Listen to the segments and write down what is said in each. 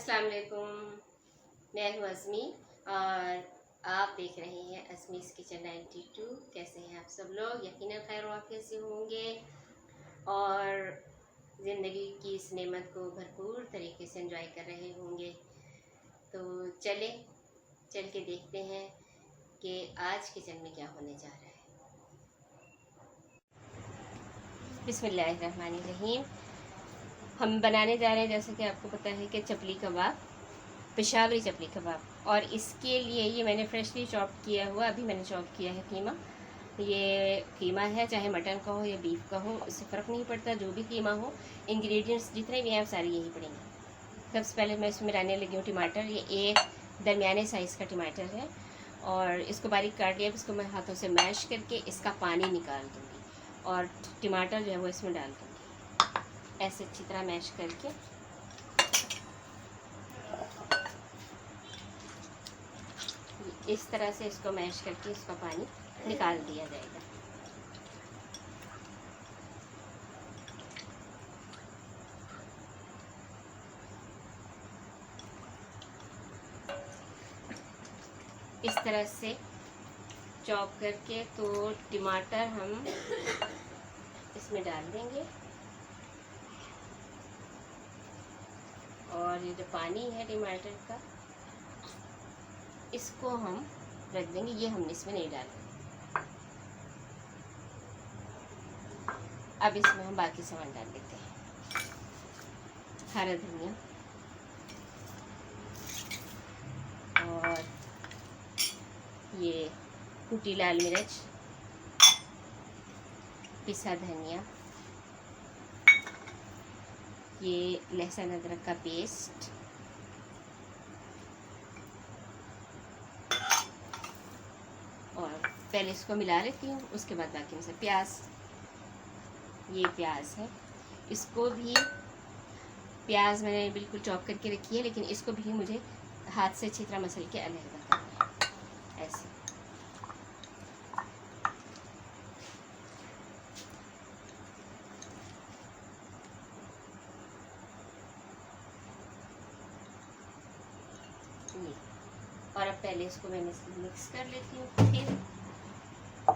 अस्सलाम वालेकुम। मैं हूँ अज़मी और आप देख रहे हैं अज़मीज़ किचन 92। कैसे हैं आप सब लोग? यकीनन खैर वाक़ियत से होंगे और ज़िंदगी की इस नेमत को भरपूर तरीके से एंजॉय कर रहे होंगे। तो चल के देखते हैं कि आज किचन में क्या होने जा रहा है। बिस्मिल्लाहिर्रहमानिर्रहीम। हम बनाने जा रहे हैं, जैसे कि आपको पता है, कि चपली कबाब, पेशावरी चपली कबाब। और इसके लिए ये मैंने फ्रेशली चॉप किया हुआ, अभी मैंने चॉप किया है कीमा। ये कीमा है, चाहे मटन का हो या बीफ का हो, इससे फ़र्क नहीं पड़ता, जो भी कीमा हो। इंग्रेडिएंट्स जितने भी हैं सारे यही पड़ेंगे। सबसे पहले मैं इसमें डालने लगी हूँ टमाटर। ये एक दरमियाने साइज़ का टमाटर है और इसको बारीक काट लिया। इसको मैं हाथों से मैश करके इसका पानी निकाल दूँगी और टमाटर जो है वो इसमें डाल दूँगी, ऐसे अच्छी तरह मैश करके। इस तरह से इसको मैश करके इसका पानी निकाल दिया जाएगा। इस तरह से चॉप करके तो टमाटर हम इसमें डाल देंगे और ये जो पानी है टमाटर का, इसको हम रख देंगे। ये हमने इसमें नहीं डालेंगे। अब इसमें हम बाकी सामान डाल देते हैं। हरा धनिया और ये कुटी लाल मिर्च, पिसा धनिया, ये लहसुन अदरक का पेस्ट, और पहले इसको मिला लेती हूँ, उसके बाद बाकी में से प्याज। ये प्याज है, इसको भी प्याज मैंने बिल्कुल चॉप करके रखी है, लेकिन इसको भी मुझे हाथ से अच्छी तरह मसल के अलग करना है, ऐसे। ये और अब पहले इसको मैंने मिक्स कर लेती हूँ, फिर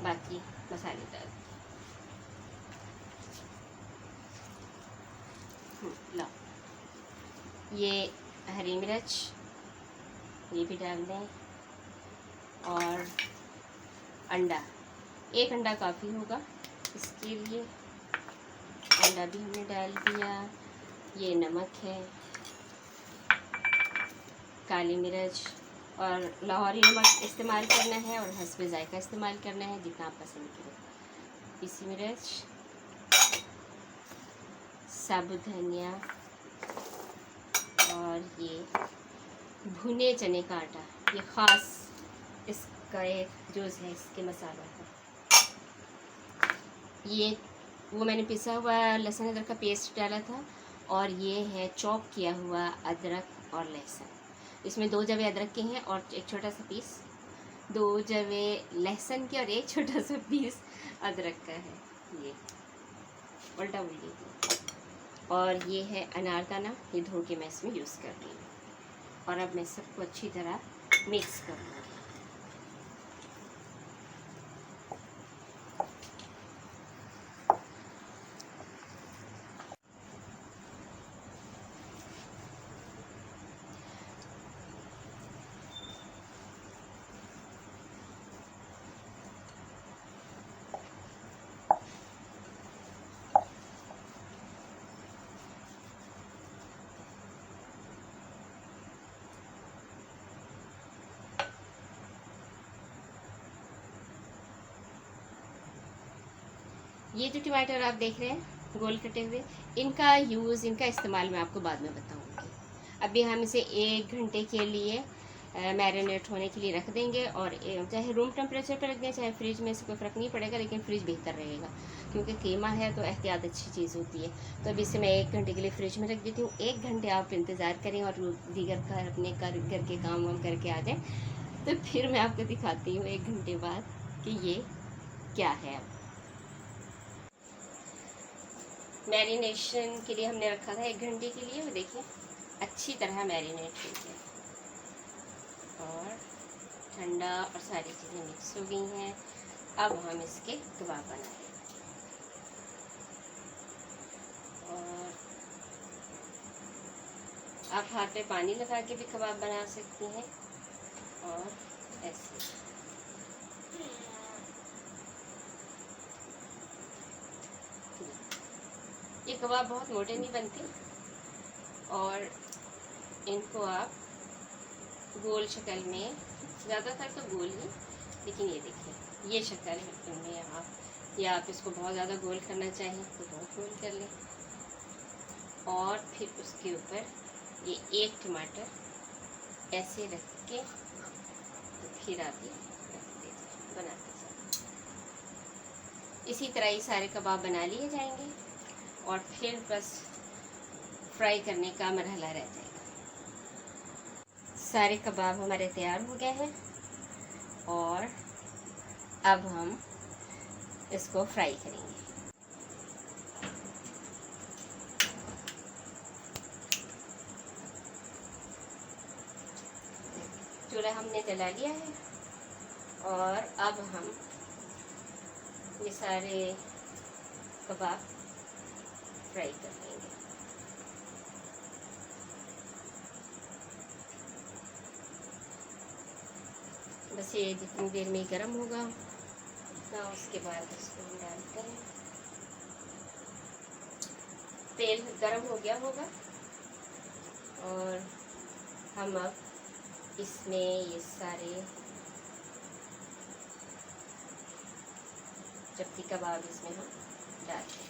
बाकी मसाले डाल। लो, ये हरी मिर्च ये भी डाल दें और अंडा, एक अंडा काफ़ी होगा इसके लिए। अंडा भी हमने डाल दिया। ये नमक है, काली मिर्च और लाहौरी नमक इस्तेमाल करना है और हस्बे जायका इस्तेमाल करना है, जितना आप पसंद करें। पिसी मिर्च, साबुत धनिया और ये भुने चने का आटा। ये ख़ास इसका एक जूस है, इसके मसाला है। ये वो मैंने पिसा हुआ लहसुन अदरक का पेस्ट डाला था और ये है चॉप किया हुआ अदरक और लहसुन। इसमें 2 जवे अदरक के हैं और एक छोटा सा पीस, 2 जवे लहसुन के और एक छोटा सा पीस अदरक का है। ये उल्टा उल्टी। और ये है अनारदाना, ये धो के मैं इसमें यूज़ कर रही हूँ। और अब मैं सबको अच्छी तरह मिक्स करूँगी। ये जो टमाटर आप देख रहे हैं गोल कटे हुए, इनका यूज़, इनका इस्तेमाल मैं आपको बाद में बताऊंगी। अभी हम इसे 1 घंटे के लिए मैरिनेट होने के लिए रख देंगे। और चाहे रूम टेम्परेचर पर रख दें, चाहे फ्रिज में, से कोई फ़र्क नहीं पड़ेगा, लेकिन फ्रिज बेहतर रहेगा क्योंकि कीमा है तो एहतियात अच्छी चीज़ होती है। तो अभी इसे मैं 1 घंटे के लिए फ्रिज में रख देती हूँ। 1 घंटे आप इंतज़ार करें और दीगर अपने घर के काम वाम करके आ जाएँ, तो फिर मैं आपको दिखाती हूँ 1 घंटे बाद कि ये क्या है। अब मैरिनेशन के लिए हमने रखा था 1 घंटे के लिए। वो देखिए अच्छी तरह मैरिनेट हो गया और ठंडा और सारी चीज़ें मिक्स हो गई हैं। अब हम इसके कबाब बनाएंगे और आप हाथ पे पानी लगा के भी कबाब बना सकती हैं और ऐसे। ये कबाब बहुत मोटे नहीं बनते और इनको आप गोल शक्ल में, ज़्यादातर तो गोल ही, लेकिन ये देखिए ये शक्ल है इनमें आप, या आप इसको बहुत ज़्यादा गोल करना चाहें तो बहुत गोल कर लें। और फिर उसके ऊपर ये एक टमाटर ऐसे रख के तो फिर आप ये रखते बनाते जाए। इसी तरह ये सारे कबाब बना लिए जाएंगे और फिर बस फ्राई करने का मरहला रह जाएगा। सारे कबाब हमारे तैयार हो गए हैं और अब हम इसको फ्राई करेंगे। चूल्हा हमने जला लिया है और अब हम ये सारे कबाब फ्राई कर लेंगे। बस ये जितनी देर में गर्म होगा ना, उसके बाद इसको हम डालते हैं। तेल गर्म हो गया होगा और हम अब इसमें ये सारे चपटी कबाब इसमें हम डालते हैं।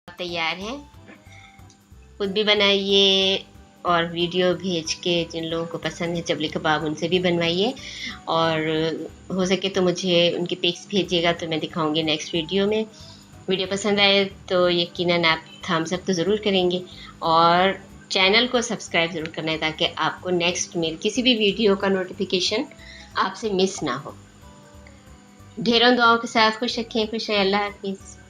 तैयार हैं, खुद भी बनाइए और वीडियो भेज के जिन लोगों को पसंद है चबली कबाब उनसे भी बनवाइए और हो सके तो मुझे उनकी पिक्स भेजिएगा तो मैं दिखाऊंगी नेक्स्ट वीडियो में। वीडियो पसंद आए तो यकीनन आप थम्स अप तो ज़रूर करेंगे और चैनल को सब्सक्राइब ज़रूर करना है ताकि आपको नेक्स्ट मेरी किसी भी वीडियो का नोटिफिकेशन आपसे मिस ना हो। ढेरों दुआओं के साथ खुश रखें। खुश है। अल्लाह हाफिज़।